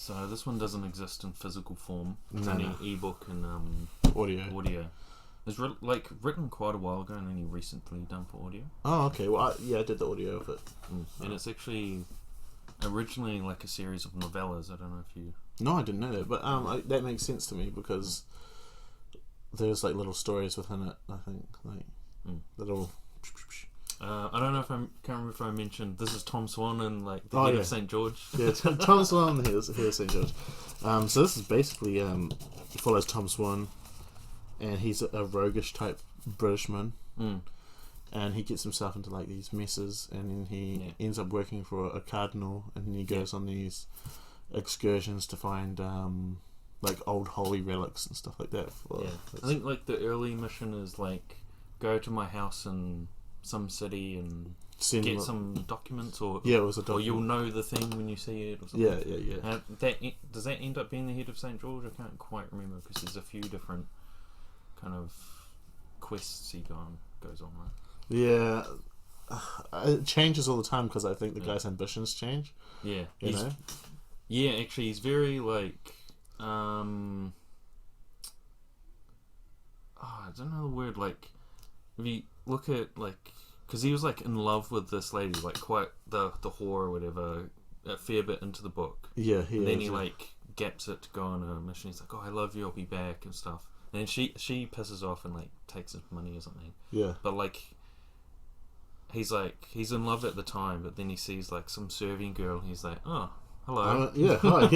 So this one doesn't exist in physical form. It's only ebook and audio. It was written quite a while ago and only recently done for audio. Oh, okay. Well, I did the audio of it. And it's actually originally like a series of novellas. I don't know if you... No, I didn't know that, but that makes sense to me because there's like little stories within it. I think little. I don't know if can't remember if I mentioned this is Tom Swan and like the head of St. George. Yeah, Tom Swan here of St. George. So this is basically follows Tom Swan, and he's a roguish type Britishman, and he gets himself into like these messes, and then he ends up working for a cardinal, and then he goes on these excursions to find like old holy relics and stuff like that. I think like the early mission is like go to my house in some city and get some documents, or it was a document. Or you'll know the thing when you see it, or something. Yeah. Does that end up being the head of St. George? I can't quite remember because there's a few different kind of quests he goes on, right? Yeah, it changes all the time because I think the guy's ambitions change. Yeah, you know. Yeah, actually, he's very like I don't know the word, like if you look at like, because he was like in love with this lady, like quite the whore or whatever, a fair bit into the book. Yeah, then he like gaps it to go on a mission. He's like, oh, I love you, I'll be back and stuff. And then she pisses off and like takes his money or something. Yeah. But like he's in love at the time, but then he sees like some serving girl and he's like, oh, hello. Hi.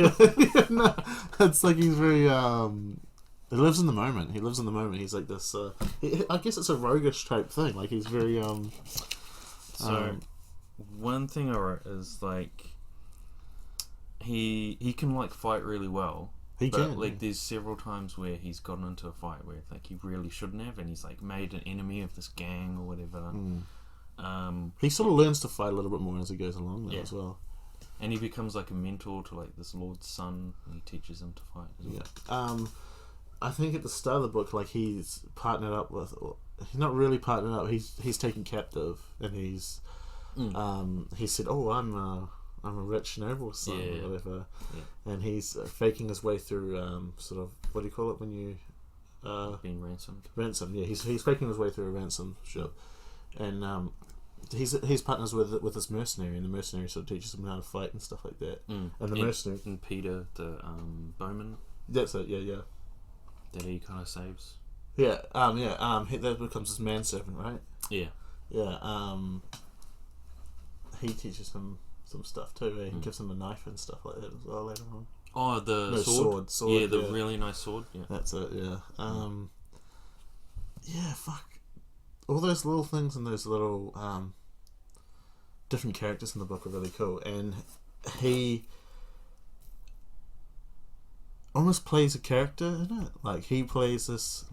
No, it's like he's very he lives in the moment. He's like this I guess it's a roguish type thing. Like he's very so one thing I wrote is like he can like fight really well. There's several times where he's gotten into a fight where like he really shouldn't have, and he's like made an enemy of this gang or whatever. He sort of learns to fight a little bit more as he goes along there as well. And he becomes like a mentor to like this lord's son, and he teaches him to fight as well. I think at the start of the book, like he's partnered up with, or he's not really partnered up. He's taken captive, and he said, "Oh, I'm a rich noble's son or whatever," and he's faking his way through sort of, what do you call it when you being ransomed? Ransom, yeah. He's faking his way through a ransom ship, and he's partners with this mercenary, and the mercenary sort of teaches him how to fight and stuff like that. And the mercenary and Peter, the bowman. That's it. Yeah. That he kind of saves. Yeah. That becomes his manservant, right? Yeah. Yeah. He teaches him some stuff too. He gives him a knife and stuff like that as well later on. Oh, the sword. Yeah, the really nice sword. Yeah. That's it. Yeah. Yeah. Fuck. All those little things and those little different characters in the book are really cool, and he almost plays a character in it. Like he plays this,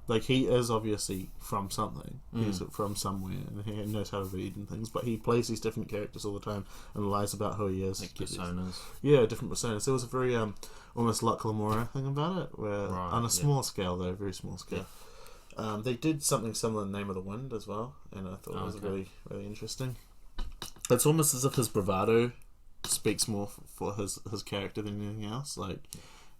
like he is obviously from something. He's from somewhere, and he knows how to read and things. But he plays these different characters all the time and lies about who he is. Like personas. Yeah, different personas. There was a very almost Luck Lamora thing about it, where on a small scale though, very small scale. Yeah. They did something similar in Name of the Wind as well, and I thought it was really, really interesting. It's almost as if his bravado speaks more for his character than anything else. Like,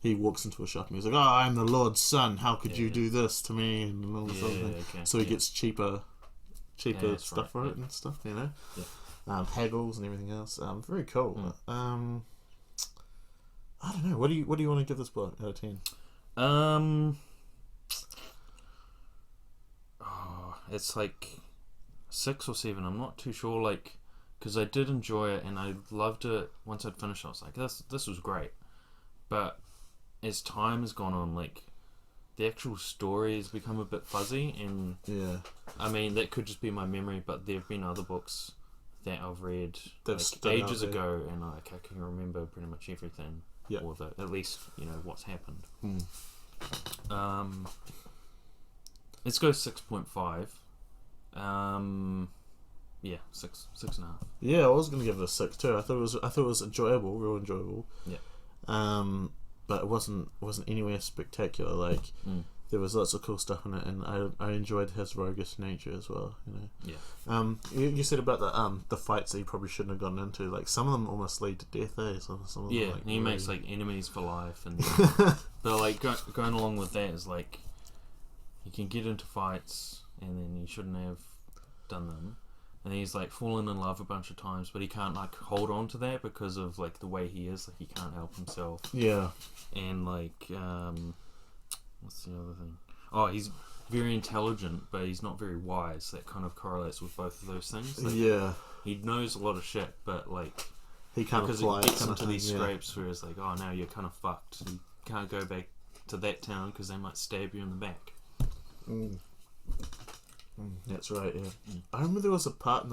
he walks into a shop and he's like, "Oh, I'm the Lord's son. How could you do this to me?" And all this other thing. Okay. So he gets cheaper stuff for it and stuff, you know. Yeah. Haggles and everything else. Very cool. I don't know. What do you want to give this book out of 10? It's like 6 or 7. I'm not too sure. Like, because I did enjoy it and I loved it. Once I'd finished, I was like, "This was great." But as time has gone on, like the actual story has become a bit fuzzy, and I mean that could just be my memory. But there have been other books that I've read like ages ago, and I can remember pretty much everything, or at least what's happened. Let's go 6.5. Yeah, 6.5. Yeah, I was gonna give it a 6 too. I thought it was enjoyable, real enjoyable. Yeah. But it wasn't anywhere spectacular. Like there was lots of cool stuff in it, and I enjoyed his roguish nature as well. You know. Yeah. You said about the fights that you probably shouldn't have gotten into. Like some of them almost lead to death. Some of them, yeah, like, he makes like enemies for life, and but like going along with that is like he can get into fights, and then he shouldn't have done them. And he's like fallen in love a bunch of times, but he can't like hold on to that because of like the way he is. Like he can't help himself. Yeah. And like what's the other thing? Oh, he's very intelligent, but he's not very wise. That kind of correlates with both of those things. Like, yeah. He knows a lot of shit, but like he can't because apply he gets kind into of these thing, scrapes where it's like, oh, now you're kind of fucked. You can't go back to that town because they might stab you in the back. That's right. Yeah. I remember there was a part in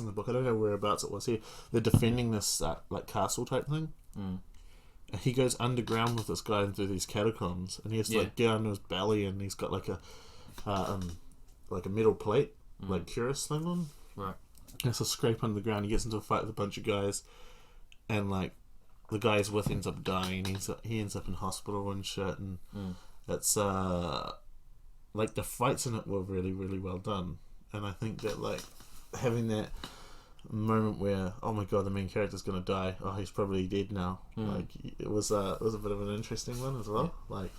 the book. I don't know whereabouts it was here. They're defending this like castle type thing. And he goes underground with this guy through these catacombs, and he has to like get under his belly, and he's got like a metal plate, like cuirass thing on. Right. He has to scrape under the ground. He gets into a fight with a bunch of guys, and like the guy he's with ends up dying. He ends up in hospital and shit, and it's like the fights in it were really, really well done, and I think that like having that moment where, oh my god, the main character's gonna die, oh, he's probably dead now, like it was a bit of an interesting one as well. Like,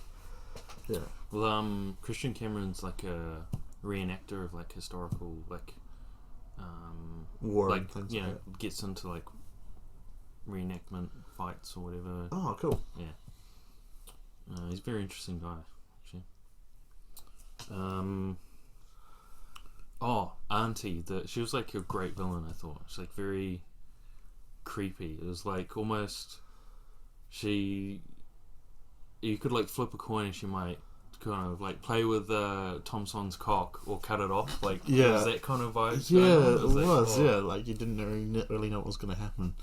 yeah. Well, Christian Cameron's like a reenactor of like historical like war like and things, you know, like gets into like reenactment fights or whatever. Oh, cool. Yeah. He's a very interesting guy, actually. Auntie, she was like a great villain, I thought. She's like very creepy. It was like almost you could like flip a coin and she might kind of like play with Tom Swan's cock or cut it off. Like, was that kind of vibe? Yeah, it was. Yeah, like you didn't really know what was going to happen.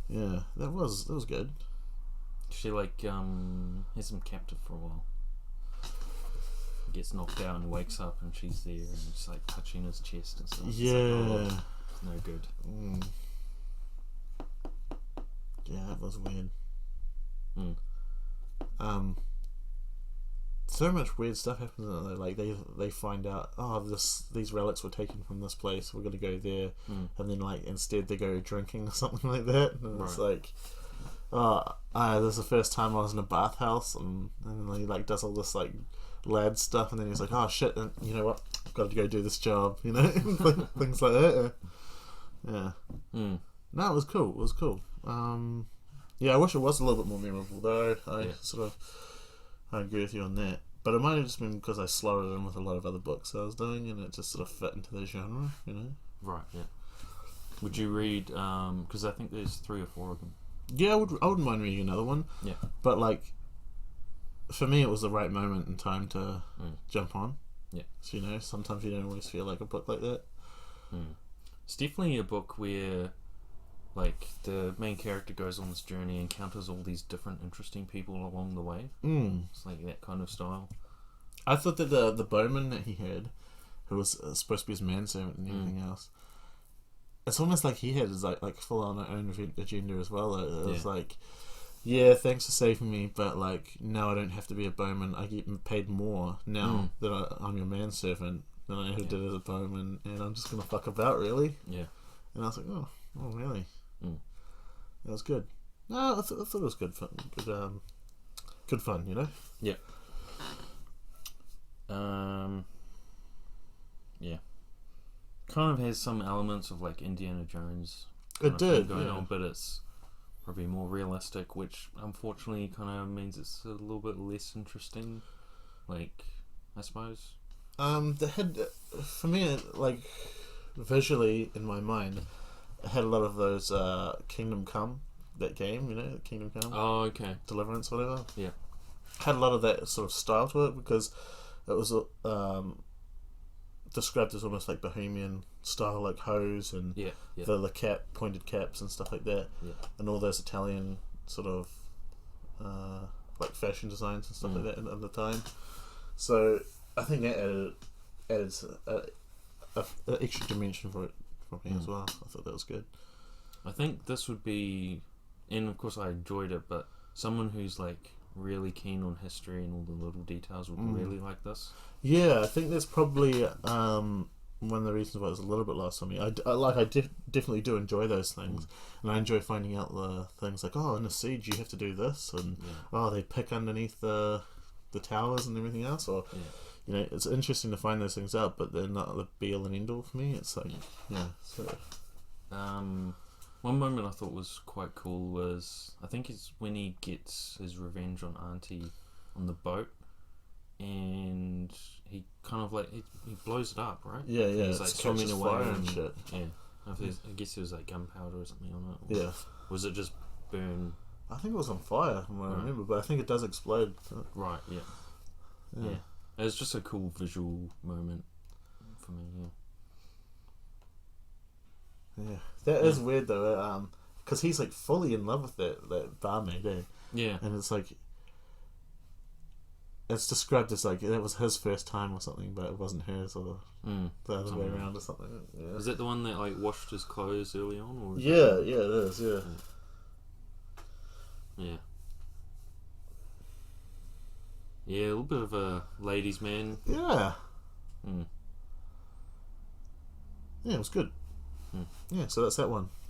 Yeah, that was good. She like has him captive for a while. Gets knocked out and wakes up and she's there and it's like touching his chest and stuff. Yeah. It's like, no good. Yeah, that was weird. So much weird stuff happens in it though. Like they find out, oh, these relics were taken from this place, we're gonna go there, and then like instead they go drinking or something like that, and it's like, this is the first time I was in a bathhouse, and then he like does all this like lad stuff, and then he's like, oh shit, and you know what, I've got to go do this job, you know. Things like that. No, it was cool. I wish it was a little bit more memorable though. I agree with you on that, but it might have just been because I slotted it in with a lot of other books I was doing, and it just sort of fit into the genre, you know. Right. Yeah. Would you read? Because I think there's 3 or 4 of them. Yeah, I wouldn't mind reading another one. Yeah. But like, for me, it was the right moment in time to jump on. Yeah. So, you know, sometimes you don't always feel like a book like that. It's definitely a book where, like, the main character goes on this journey, encounters all these different interesting people along the way. It's like that kind of style. I thought that the bowman that he had, who was supposed to be his manservant and everything else, it's almost like he had his like full on own agenda as well. It was like, yeah, thanks for saving me, but like now I don't have to be a bowman. I get paid more now that I'm your manservant than I ever did as a bowman, and I'm just gonna fuck about, really. Yeah. And I was like, oh really? That was good. No, I thought it was good fun. Good fun, you know. Yeah. Yeah. Kind of has some elements of like Indiana Jones. It did going on, but it's probably more realistic, which unfortunately kind of means it's a little bit less interesting. Like, I suppose. The head for me, like visually in my mind, it had a lot of those Kingdom Come, that game, you know, Kingdom Come. Oh, okay. Deliverance, whatever. Yeah. Had a lot of that sort of style to it because it was described as almost like Bohemian style, like hose and the pointed caps and stuff like that, and all those Italian sort of like fashion designs and stuff like that at the time. So I think that added an extra dimension for me as well. I thought that was good. I think this would be, and of course I enjoyed it, but someone who's like really keen on history and all the little details would really like this. Yeah, I think that's probably one of the reasons why it was a little bit lost on me. I definitely do enjoy those things, and I enjoy finding out the things like, oh, in a siege you have to do this, and oh, they pick underneath the towers and everything else, or you know, it's interesting to find those things out, but they're not the be all and end all for me. It's like so. One moment I thought was quite cool was, I think it's when he gets his revenge on Auntie on the boat, and he kind of like he blows it up, right? Yeah, yeah. He's like swimming away fire and shit. Yeah, I guess there was like gunpowder or something on it. Yeah. Was it just burn? I think it was on fire, from what I remember, but I think it does explode. Right. Yeah. Yeah. It was just a cool visual moment for me. Yeah, that is weird though, because he's like fully in love with that barmaid, eh? Yeah. And it's like, it's described as like that was his first time or something, but it wasn't hers, or the other way around or something. Yeah. Is that the one that like washed his clothes early on, or? Yeah, it is. Yeah. Yeah. Yeah, a little bit of a ladies' man. Yeah. Yeah, it was good. Yeah, so that's that one.